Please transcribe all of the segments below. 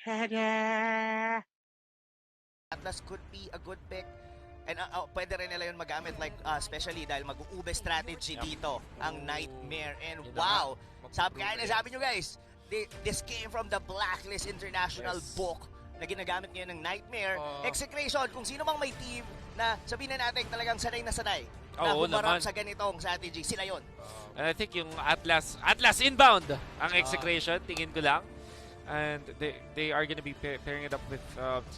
Ta-da! Atlas could be a good pick. And pwede rin nila yun magamit like especially dahil mag-uube strategy dito ang Nightmare. And wow, sabi nyo guys, this came from the Blacklist International book na ginagamit ngayon ng Nightmare. Execration, kung sino mang may team na sabihin na natin talagang sanay na sanay na humarap sa ganitong strategy, sila yon. And I think yung Atlas inbound ang Execration, tingin ko lang. And they are gonna be pairing it up with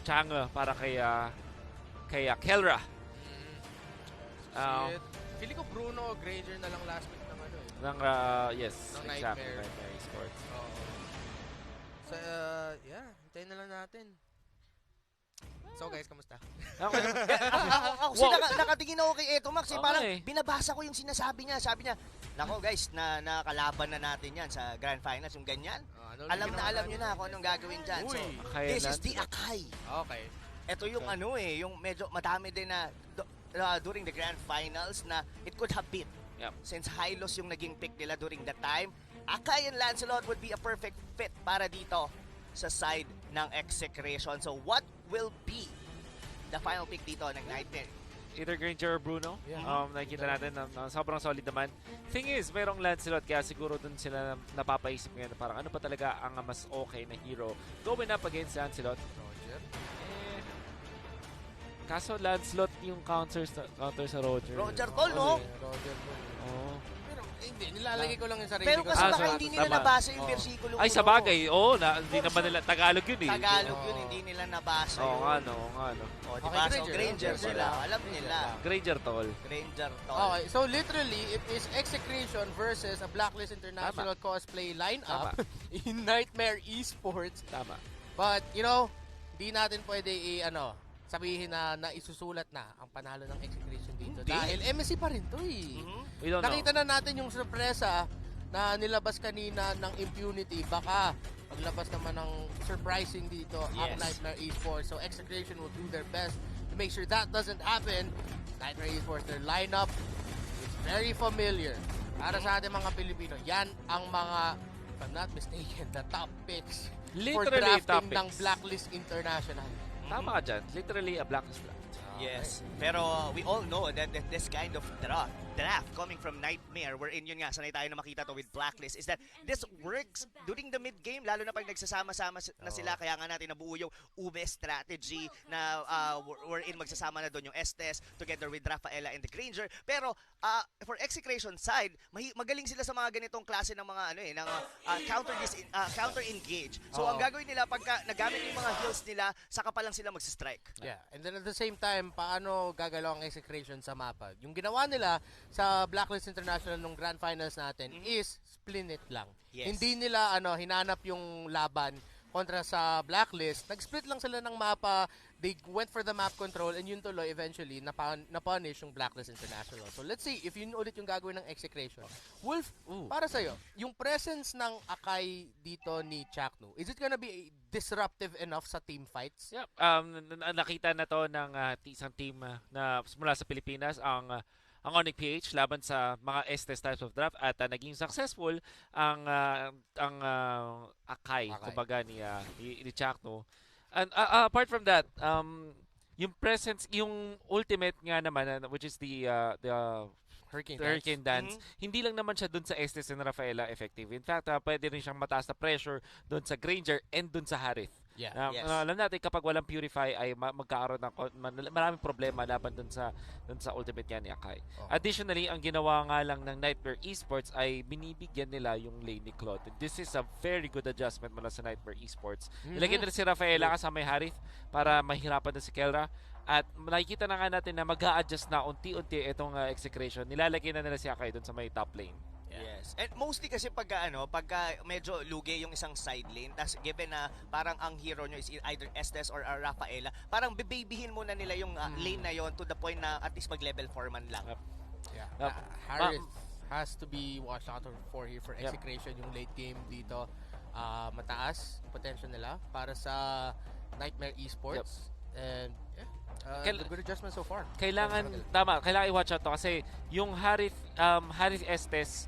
Chang'e para kay Kelra. Feeling ko Bruno o Granger na lang last pick ng ano eh. Yes, ng exactly. Nightmare. Nightmare Esports. So, yeah, hintayin na lang natin. So guys, kamusta? Okay. Ako nakatingin ako kay Eto Max. Parang binabasa ko yung sinasabi niya. Sabi niya, nako guys, nakalaban na natin yan sa Grand Finals, yung ganyan. Alam nyo na kung anong gagawin dyan. So, this is the Akai. Okay. Ito yung yung medyo madami din na during the Grand Finals na it could have been. Since Hylos yung naging pick nila during that time, Akai and Lancelot would be a perfect fit para dito sa side ng Execration. So what will be the final pick dito ng Nightmare? Either Granger or Bruno. Nakikita natin na sobrang solid naman. Thing is, mayroong Lancelot kaya siguro dun sila napapaisip ngayon na parang ano pa talaga ang mas okay na hero going up against Lancelot. Roger. Kaso Lancelot yung counter sa Roger. Roger Tol, no? Roger. Oo. Pero hindi, nilalagay ko lang yung sarili Pero ko. kasi baka hindi nila nabasa yung versikulo. Ay, sa bagay. Hindi naman nila. Tagalog yun eh. Tagalog yun, hindi nila nabasa yun. Oo nga no. O, diba? So, Granger sila. Alam nila. Granger tol. Granger Tol. Okay, so literally, it is Execration versus a Blacklist International cosplay lineup in Nightmare Esports. Tama. But, di natin pwede sabihin na isusulat na ang panalo ng Execration dito. Dahil MSC pa rin to eh. We don't Nakita na natin yung sorpresa na nilabas kanina ng Impunity. Baka maglabas naman ng surprising dito ang Nightmare Esports. So Execration will do their best to make sure that doesn't happen. Nightmare Esports, their lineup is very familiar. Para sa ating mga Pilipino, yan ang mga, if I'm not mistaken, the top picks for Literally drafting top ng picks. Blacklist International. Tama ka dyan. Literally a blacklist draft. Yes. Pero we all know that this kind of draft coming from Nightmare, wherein yun nga, sanay tayo na makita to with Blacklist, is that this works during the mid-game, lalo na pag nagsasama-sama na sila. Kaya nga natin nabuo yung ube strategy na wherein magsasama na doon yung Estes together with Rafaela and the Granger. Pero for Execration side, magaling sila sa mga ganitong klase ng mga counter-engage. So ang gagawin nila pagka nagamit yung mga heals nila, saka pa lang sila magsa-strike. Yeah, and then at the same time, paano gagalaw ang Execration sa mapa? Yung ginawa nila sa Blacklist International nung Grand Finals natin is split it lang. Yes. Hindi nila hinanap yung laban kontra sa Blacklist. Nag-split lang sila ng mapa. They went for the map control and yun tuloy eventually na-punish yung Blacklist International. So let's see if yun ulit yung gagawin ng Execration. Wolf, para sa'yo, yung presence ng Akai dito ni Chaknu, is it gonna be disruptive enough sa team fights? Yep. Nakita na to ng isang team na mula sa Pilipinas, ang Onyx PH laban sa mga Estes types of draft at naging successful ang Akai kumbaga ni Chakno. And apart from that, yung presence, yung ultimate nga naman which is the Hurricane Dance, hindi lang naman siya dun sa Estes and Rafaela effective. In fact, pwede rin siyang mataas na pressure dun sa Granger and dun sa Harith. Yeah. Alam natin kapag walang Purify ay magkakaroon ng maraming problema laban dun sa ultimate yan ni Akai. Additionally, ang ginawa nga lang ng Nightmare Esports ay binibigyan nila yung lane ni Claude. This is a very good adjustment mula sa Nightmare Esports. Ilagay nila si Rafaela kasama may Harith para mahirapan na si Kelra. At nakikita na nga natin na mag-a-adjust na unti-unti itong Execration. Nilalagay na nila si Akai dun sa may top lane. Yes. And mostly kasi pagka medyo lugi yung isang side lane, tas given na parang ang hero nyo is either Estes or Rafaela, parang bibabyhin muna nila yung lane na yon to the point na at least mag-level 4 man lang. Yeah. Harith has to be watched out for here for Execration. Yung late game dito, mataas yung potential nila para sa Nightmare Esports. And good adjustment so far. Kailangan i-watch out to kasi yung Harith Estes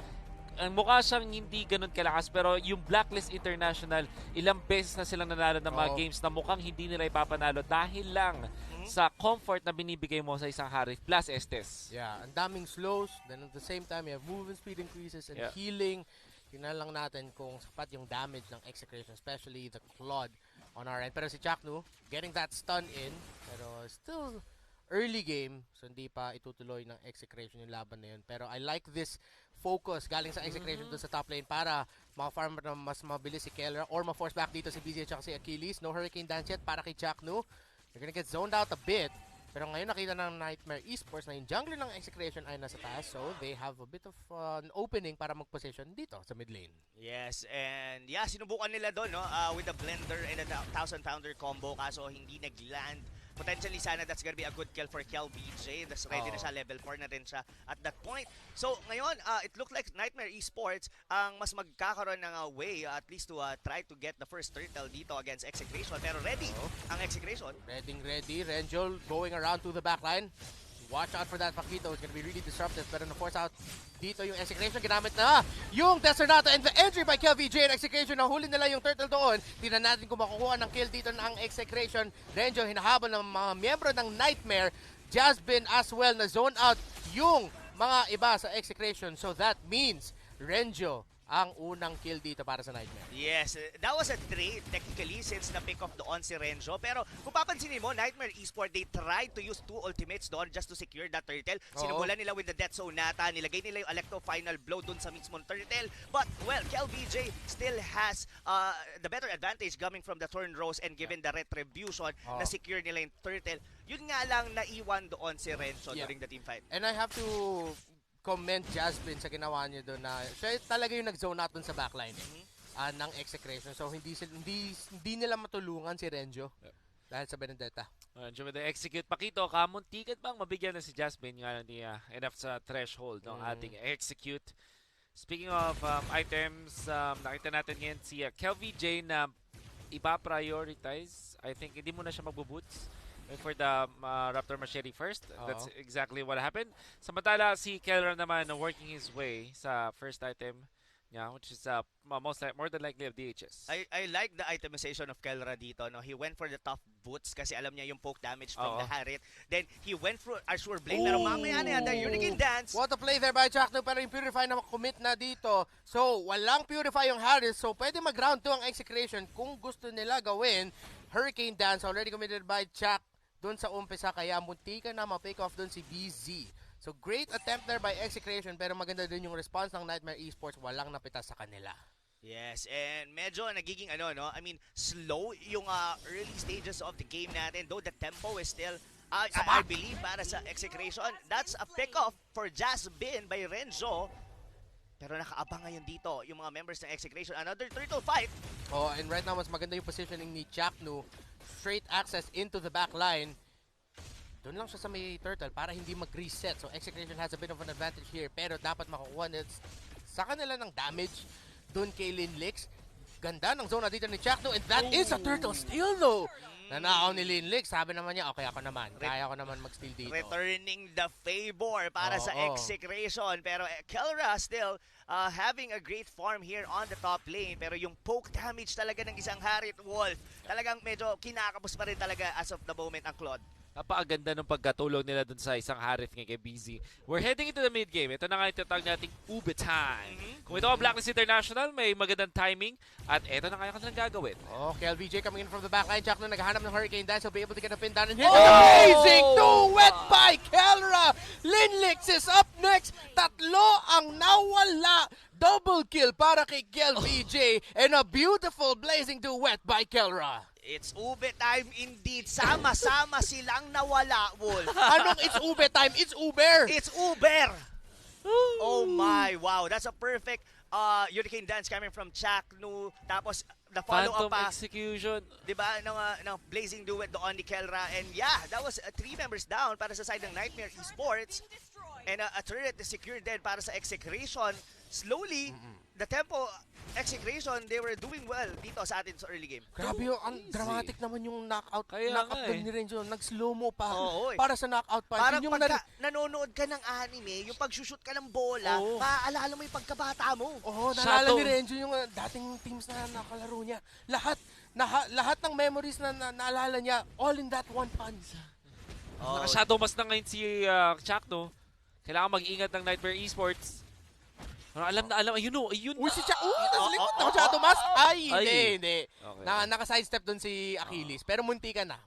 ang mukha siyang hindi ganun kalakas, pero yung Blacklist International, ilang beses na silang nanalo ng mga games na mukhang hindi nila ipapanalo dahil lang sa comfort na binibigay mo sa isang Harith plus Estes. Yeah, ang daming slows, then at the same time, you have movement speed increases and healing. Yun na lang natin kung sapat yung damage ng Execration, especially the Claude on our end. Pero si Chaknu, getting that stun in, pero still early game, so hindi pa itutuloy ng Execration yung laban na yun. Pero I like this focus galing sa Execration doon sa top lane para maka-farm na mas mabilis si Keller or ma-force back dito si BZ at si Achilles. No Hurricane Dance yet para kay Chaknu. They're gonna get zoned out a bit. Pero ngayon nakita ng Nightmare Esports na yung jungler ng Execration ay nasa taas. So they have a bit of an opening para mag-position dito sa mid lane. Yes, and yeah, sinubukan nila doon, no? With the Blender and a 1,000 pounder combo, kaso hindi nag-land. Potentially sana that's gonna be a good kill for KelVJ. That's ready na siya, level 4 na rin siya at that point. So ngayon, it looked like Nightmare Esports ang mas magkakaroon ng way at least to try to get the first turtle dito against Execration. Pero ready ang Execration. Ready. Renjol going around to the backline. Watch out for that Paquito. It's gonna be really disruptive. Pero na-force out dito yung Execration. Ginamit na yung Desernata and the entry by KelVJ and Execration. Nahuli nila yung turtle doon. Tingnan natin kung makukuha ng kill dito ng Execration. Renjo hinahabol ng mga miyembro ng Nightmare. Jasbin as well na zone out yung mga iba sa Execration. So that means Renjo ang unang kill dito para sa Nightmare. Yes, that was a trade technically since na pick off doon si Renjo. Pero kung papansinin mo, Nightmare Esports, they tried to use 2 ultimates doon just to secure that turtle. Sinubulan nila with the Death Sonata, nilagay nila yung Electro Final Blow doon sa mismong turtle. But, well, KelVJ still has the better advantage coming from the Thorn Rose and given the Retribution na secure nila yung turtle. Yun nga lang naiwan doon si Renjo during the team fight. And I have to comment Jasmine sa ginawa niya doon na siya talaga yung nag-zone out doon sa backline ng Execration. So hindi nila matulungan si Renjo dahil sa Benedetta. Renjo with the execute. Pakito, kamuntikan bang mabigyan na si Jasmine nga ni enough sa threshold ng ating execute. Speaking of items, nakita natin ngayon si KelVJ na ipa-prioritize. I think hindi mo na siya magbuboots for the Raptor Machete first. That's exactly what happened. Samantala, si Keller naman working his way sa first item niya, which is more than likely of DHS. I like the itemization of Kelra dito. No? He went for the tough boots kasi alam niya yung poke damage from the Harith. Then, he went for Azure Blade. Pero mamaya na yan, the Hurricane Dance. What a play there by Chakno, pero yung Purify na commit na dito. So, walang Purify yung Harith. So, pwede mag-round 2 ang Execration kung gusto nila gawin. Hurricane Dance already committed by Chak doon sa umpisa, kaya muntika na ma-pick off doon si BZ. So great attempt there by Execration, pero maganda din yung response ng Nightmare Esports, walang napitas sa kanila. Yes, and medyo nagiging slow yung early stages of the game natin, though the tempo is still I believe para sa Execration. That's a pick off for Jasbin by Renjo. Pero nakaabang ngayon dito yung mga members ng Execration. Another turtle fight. And right now mas maganda yung positioning ni Chaknu. Straight access into the back line. Doon lang siya sa may turtle para hindi mag-reset. So Execration has a bit of an advantage here. Pero dapat makukuha sa kanila ng damage doon kay Linlix. Ganda ng zona dito ni Chaknu. And that is a turtle steal though. Nanakaw ni Linlix. Sabi naman niya, okay ako naman. Kaya ko naman mag-steal dito. Returning the favor para sa Execration. Pero Kelra still having a great farm here on the top lane. Pero yung poke damage talaga ng isang Harith Wolf, talagang medyo kinakapos pa rin talaga as of the moment ang Claude. Napakaganda ng pagkatulong nila dun sa isang Harith ng kay BZ. We're heading into the mid-game. Ito na nga yung tatawag nating Ube time. Kung ito ang Blacklist International, may magandang timing. At ito na kaya kanilang gagawin. KelVJ coming in from the backline. Chakno naghahanap ng Hurricane Dance. He'll be able to get a pin down. And here's amazing 2 wet by Kelra. Linlix is up next. Tatlo ang nawala. Double kill para kay KelVJ. And a beautiful blazing 2 wet by Kelra. It's Ube time indeed. Sama-sama silang nawala, Wolf. Anong it's Ube time? It's Uber. It's Uber. Oh my, wow. That's a perfect Hurricane Dance coming from Chaknu. Tapos the follow-up Phantom execution. Diba? Ng Blazing Duet doon ni Kelra. And yeah, that was 3 members down para sa side ng Nightmare Esports. And a turret is secured dead para sa Execration. Slowly, the tempo Execration, they were doing well dito sa atin sa early game. Grabe yung dramatic naman yung knockout Kaya doon ni Renzo. Nag-slow mo pa Oo, para sa knockout pa. Parang Yun yung pagka nanonood ka ng anime, yung pag-shoot ka ng bola, Oo. maaalala mo yung pagkabata mo. Naalala Shadow. ni Renzo yung dating teams na nakalaro niya. Lahat ng memories na naalala niya, all in that one punch. Naka-shadow mask na ngayon si Chuck, no? Kailangan mag-ingat ng Nightmare Esports. Alam, ayun. Uy, si Chuck! Nasa likod na Shadow Mask! Ay, hindi. Okay. Naka-sidestep doon si Achilles. Pero munti ka na.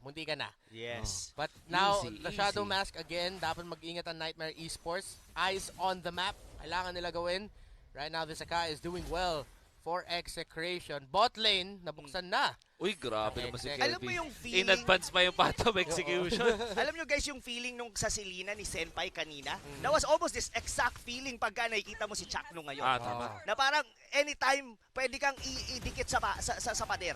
Yes. But now, Easy, the Shadow easy. Mask again, dapat mag-ingat ang Nightmare Esports. Eyes on the map. Kailangan nila gawin. Right now, this Akai is doing well for Execration. Bot lane, nabuksan na. Uy, grabe naman si Alam mo Kelvin. yung feeling, In advance pa yung Phantom Execution. alam nyo guys yung feeling nung sa Selena ni Senpai kanina? That was almost this exact feeling pagka nakikita mo si Chakno ngayon. Tama. Na parang anytime pwede kang idikit sa pader.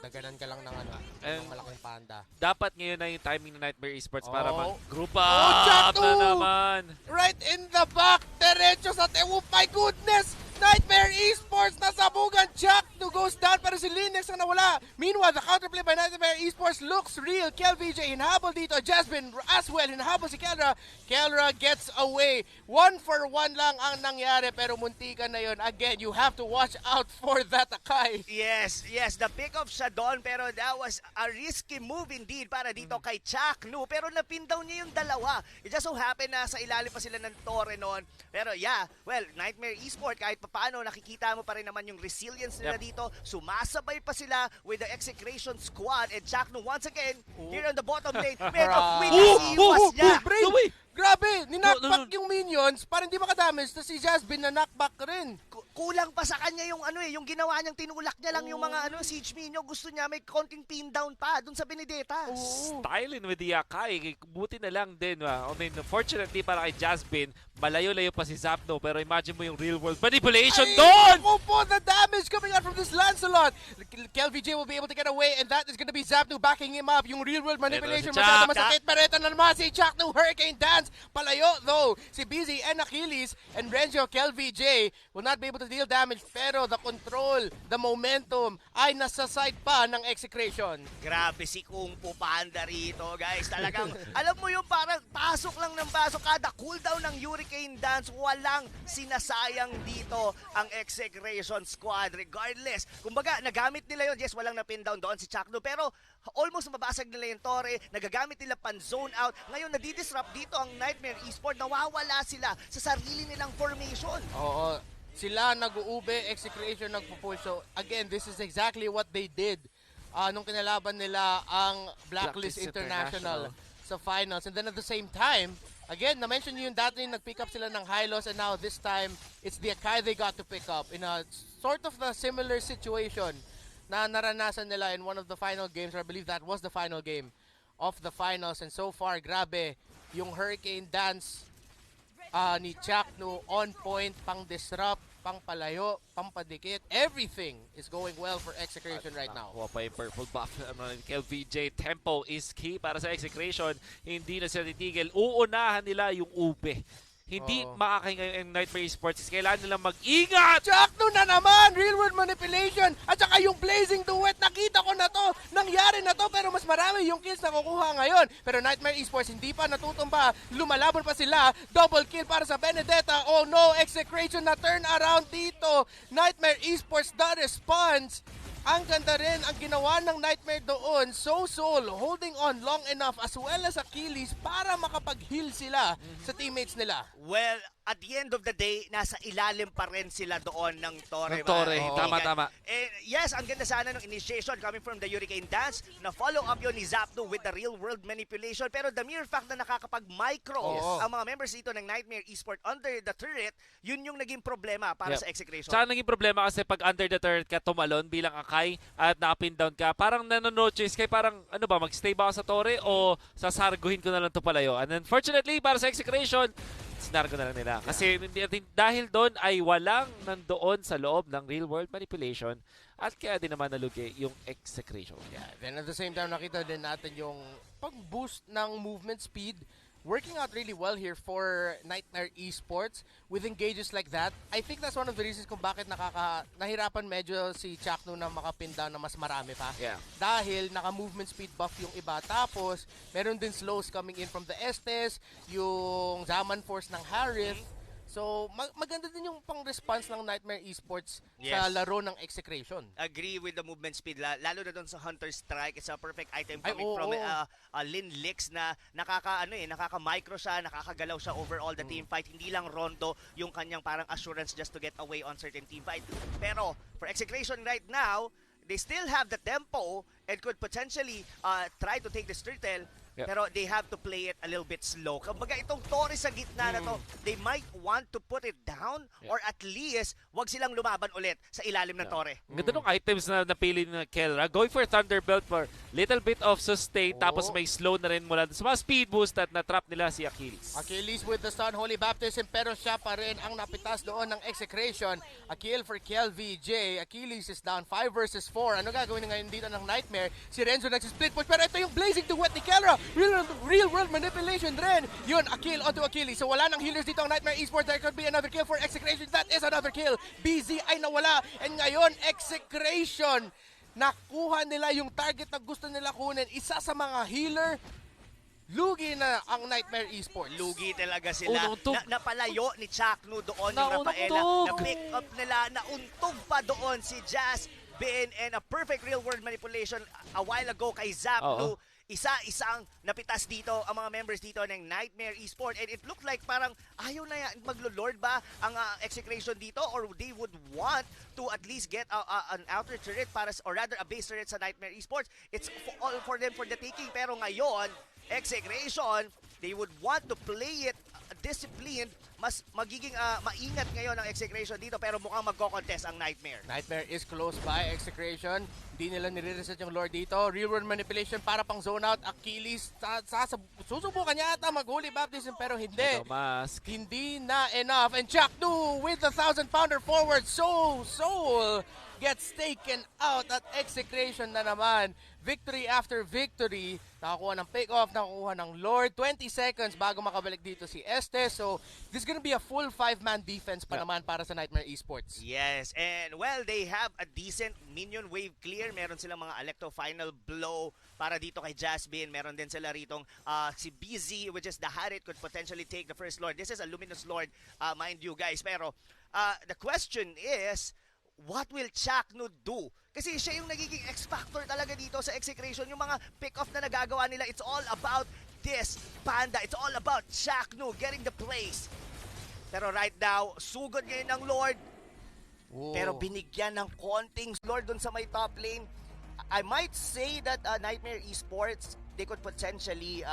Daganan ka lang ng ng malaking panda. Dapat ngayon na yung timing ng Nightmare Esports para Oh. mag-group Chuck up na naman. Right in the back, derecho sa oh my goodness! Nightmare Esports nasabugan, Chuck to goes down pero si Linux ang nawala. Meanwhile, the counterplay by Nightmare Esports looks real. KelVJ hinahabol dito, Jasmine as well hinahabol si Kelra. Kelra gets away. 1-for-1 lang ang nangyari pero muntikan na yun. Again, you have to watch out for that Akai. Yes, the pick of siya doon pero that was a risky move indeed para dito kay Chakno pero napin down niya yung dalawa. It just so happened na sa ilalim pa sila ng torre noon. Pero yeah, well, Nightmare Esports kahit paano nakikita mo pa rin naman yung resilience nila dito. Sumasabay pa sila with the Execration squad and Chakno once again here on the bottom lane. Made of iwas niya. Grabe, ninakback yung minions para hindi makadamage na si Jasmine na knockback rin. Kulang pa sa kanya yung yung ginawa niyang tinulak niya lang yung mga siege minion. Gusto niya may konting pin down pa dun sa Benedetta. Styling with the Akai. Buti na lang din. I mean, fortunately para kay Jasmine, malayo-layo pa si Zapno. Pero imagine mo yung real world manipulation doon! Ako po, the damage coming out from this Lancelot. KelVJ will be able to get away and that is gonna be Zapno backing him up. Yung real world manipulation, Ito si masyado Chuck. masakit. Pero ito na naman si Chakno, Hurricane Dance. Palayo though, si Busy and Achilles and Renzo KelVJ will not be able to deal damage. Pero the control, the momentum ay nasa side pa ng Execration. Grabe si Kung Fu Panda rito, guys. Talagang, alam mo yung parang pasok lang ng pasok. Kada cooldown ng Hurricane Dance, walang sinasayang dito ang Execration squad. Regardless, kumbaga, nagamit nila yun. Yes, walang na-pin down doon si Chakno. Pero almost mabasag nila yung torre. Nagagamit nila pan-zone out. Ngayon, nadidisrupt dito ang Nightmare Esports. Nawawala sila sa sarili nilang formation. Oo. Sila nag-uube, Execration nagpo-push. So again, this is exactly what they did nung kinalaban nila ang Blacklist International sa finals. And then at the same time, again, na-mention nyo yung dati nag-pick up sila ng high loss and now this time, it's the Akai they got to pick up in a sort of a similar situation na naranasan nila in one of the final games, or I believe that was the final game of the finals. And so far, grabe, yung Hurricane Dance ni Chakno on point, pang disrupt, pang palayo, pang padikit, everything is going well for Execration right now. Kuha pa yung purple buff naman ng KelVJ. Tempo is key para sa Execration. Hindi na sila titigil. Uunahan nila yung ube. Hindi makakahinga yung Nightmare Esports. Kailangan nilang mag-ingat! Chakno na naman! Real world manipulation! At saka yung blazing duet, nakita ko na to! Nangyari na to, pero mas marami yung kills na kukuha ngayon. Pero Nightmare Esports hindi pa natutumba. Lumalaban pa sila. Double kill para sa Benedetta. Oh no! Execration na turn around dito. Nightmare Esports the response. Ang ganda rin ang ginawa ng Nightmare doon. Soul holding on long enough as well as Achilles para makapag-heal sila sa teammates nila. Well, at the end of the day, nasa ilalim pa rin sila doon ng torre. Ng torre, tama. Yes, ang ganda sana ng initiation coming from the Hurricane Dance. Na follow up yun ni Zapno with the real world manipulation. Pero the mere fact na nakakapag-micro ang mga members dito ng Nightmare Esports under the turret, yun yung naging problema para sa Execration. Saan naging problema kasi pag under the turret ka tumalon bilang Akai at na-pin down ka, parang nanonotice kay parang mag-stay ba ako sa torre o sasarguhin ko na lang to palayo. And unfortunately, para sa Execration, sinargo na lang nila. Kasi dahil doon ay walang nandoon sa loob ng real world manipulation at kaya din naman nalugi yung Execration. Yeah, then at the same time nakita din natin yung pag-boost ng movement speed working out really well here for Nightmare Esports with engages like that. I think that's one of the reasons kung bakit nahirapan medyo si Chakno na makapin down na mas marami pa. Yeah. Dahil naka-movement speed buff yung iba. Tapos, meron din slows coming in from the Estes, yung Zaman Force ng Harith. So, maganda din yung pang-response ng Nightmare Esports sa laro ng Execration. Agree with the movement speed. Lalo na doon sa Hunter Strike. It's a perfect item Ay, coming oo, from oo. Lin Lix na nakaka-micro siya, nakakagalaw siya over all the team fight. Hindi lang rondo yung kanyang parang assurance just to get away on certain team fight. Pero for Execration right now, they still have the tempo and could potentially try to take this turtle. Yep. Pero they have to play it a little bit slow. Kumbaga itong Torres sa gitna na to, they might want to put it down or at least wag silang lumaban ulit sa ilalim ng Torre. Ang ganda ng items na napili ni Kelra. Going for Thunderbelt for little bit of sustain, tapos may slow na rin mula sa mga speed boost at na-trap nila si Achilles. Achilles with the stun, Holy Baptism, pero siya pa rin ang napitas doon ng Execration. A kill for Kel VJ. Achilles is down 5 versus 4. Ano gagawin na ngayon dito ng Nightmare? Si Renzo nagsisplit push, pero ito yung Blazing Duet ni Kelra. Real world manipulation rin. Yun, a kill onto Achilles. So wala nang healers dito ang Nightmare Esports. There could be another kill for Execration. That is another kill. BZ ay nawala. And ngayon, Execration, nakuha nila yung target na gusto nila kunin. Isa sa mga healer, lugi na ang Nightmare Esports. Lugi talaga sila. Ununtog. Napalayo ni Chakno doon yung Nauntog. Rafaela. Na-pick up nila. Nauntog pa doon si Jazz Bin and a perfect real world manipulation a while ago kay Zapnu. Isa-isang napitas dito ang mga members dito ng Nightmare Esports, and it looked like parang ayaw na maglo-lord ba ang Execration dito, or they would want to at least get an outer turret or rather a base turret sa Nightmare Esports. It's all for them for the taking, pero ngayon Execration, they would want to play it disciplined. Mas magiging maingat ngayon ang Execration dito, pero mukhang magko-contest ang Nightmare. Nightmare is close by. Execration, hindi nila nire-reset yung lord dito. Real world manipulation para pang zone out. Achilles, susubukan niya ata mag-Holy Baptism, pero hindi. Mask. Hindi na enough. And Chaknu with the 1,000-pounder forward. Soul gets taken out at Execration na naman. Victory after victory. Nakakuha ng pick-off, nakakuha ng Lord. 20 seconds bago makabalik dito si Estes. So, this is gonna be a full 5-man defense pa naman para sa Nightmare Esports. Yes, and well, they have a decent minion wave clear. Meron silang mga Electro Final Blow para dito kay Jasmine. Meron din sila ritong si BZ, which is the Harith, could potentially take the first Lord. This is a Luminous Lord, mind you guys. Pero the question is, what will Chakno do? Kasi siya yung nagiging X-Factor talaga dito sa Execration. Yung mga pick-off na nagagawa nila, it's all about this Panda. It's all about Chakno getting the place. Pero right now, sugod ngayon ng Lord. Whoa. Pero binigyan ng konting Lord dun sa may top lane. I might say that Nightmare Esports, they could potentially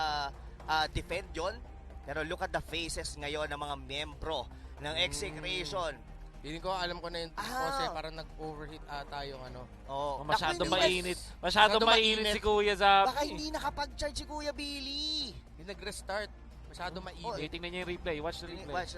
defend yon. Pero look at the faces ngayon ng mga membro ng Execration. Hindi ko alam ko na yung kasi parang nag-overheat ata yung ano. Oh, Masyado naku, mainit. hindi Masyado mainit si Kuya Zap. Baka hindi nakapag-charge si Kuya Billy. Yung nag-restart. Masyado mainit. Tingnan niya yung replay. Watch the replay. Watch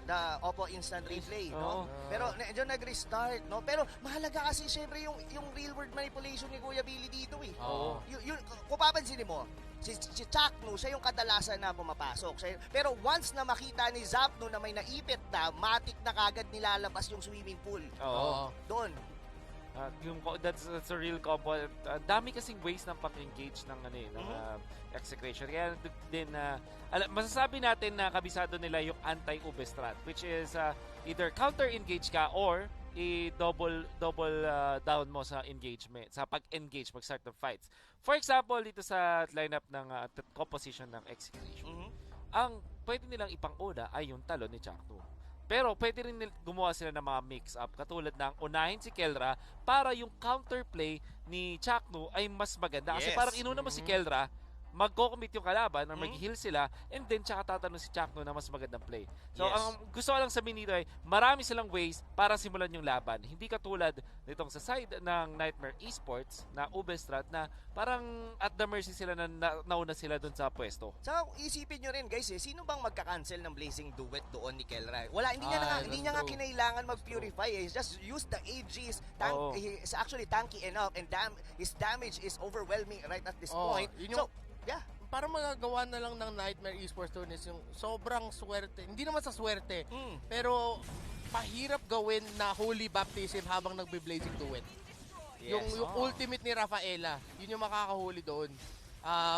the Oppo instant replay, no? Pero medyo nag-restart, no? Pero mahalaga kasi syempre yung real world manipulation ni Kuya Billy dito eh. Oo. Yun, kung papansinin mo, si Chakno, siya yung kadalasan na pumapasok. Pero once na makita ni Zapno na may naipit na, matik na kagad nilalabas yung swimming pool. Oo. Doon. That's a real combo. Dami kasing ways ng pang-engage ng Execration. Kaya din masasabi natin na kabisado nila yung anti-ube strat, which is either counter-engage ka or i-double down mo sa engagement, sa pag-engage, pag-start ng fights. For example, dito sa lineup ng composition ng Execration, ang pwede nilang ipang-una ay yung talon ni Chakno. Pero pwede rin gumawa sila ng mga mix-up katulad ng unahin si Kelra para yung counterplay ni Chakno ay mas maganda. Kasi parang inuna mo si Kelra, magko-commit yung kalaban or mag-heal sila, and then tsaka tatanong si Chakno na mas magandang play. So, ang gusto ko lang sabihin dito ay marami silang ways para simulan yung laban. Hindi katulad nitong sa side ng Nightmare Esports na Ube Strat na parang at the mercy sila na nauna sila dun sa pwesto. So, isipin nyo rin guys, sino bang magka-cancel ng Blazing Duet doon ni Kelra? Wala, hindi niya nga kinailangan mag-purify. Just use the AGs. He's actually tanky enough, and his damage is overwhelming right at this point. So, yeah, para magagawa na lang ng Nightmare Esports doon is yung sobrang swerte. Hindi naman sa swerte, pero mahirap gawin na holy baptism habang nagbe-blazing duet. Yes. Yung ultimate ni Rafaela, yun yung makakahuli doon.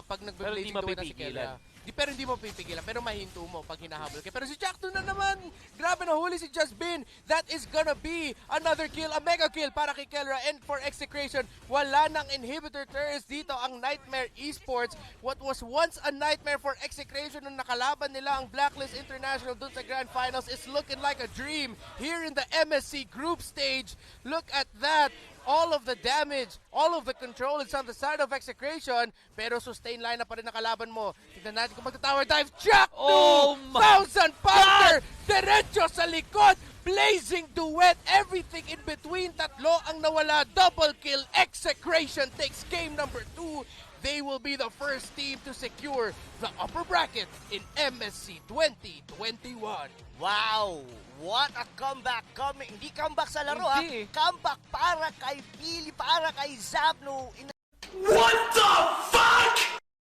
Pag Pero nagbe-blazing hindi duet na si mapipigilan. Kelra. Pero hindi mo pipigilan, pero mahinto mo pag hinahabol ka. Pero si Jack na naman, grabe na huli si Jasbin. That is gonna be another kill, a mega kill para kay Kelra. And for Execration, wala nang inhibitor turrets dito ang Nightmare Esports. What was once a nightmare for Execration nung nakalaban nila ang Blacklist International dun sa Grand Finals is looking like a dream here in the MSC group stage. Look at that. All of the damage, all of the control is on the side of Execration, pero sustain line na pa rin nakalaban mo. Tignan natin kung magta-tower dive. Jack! Oh my 2,000 pounder! Diretso sa likod! Blazing duet! Everything in between. Tatlo ang nawala. Double kill. Execration takes game number 2. They will be the first team to secure the upper bracket in MSC 2021. Wow! What a comeback! Hindi comeback sa laro, Hindi. Comeback para kay Billy, para kay Zapno. What the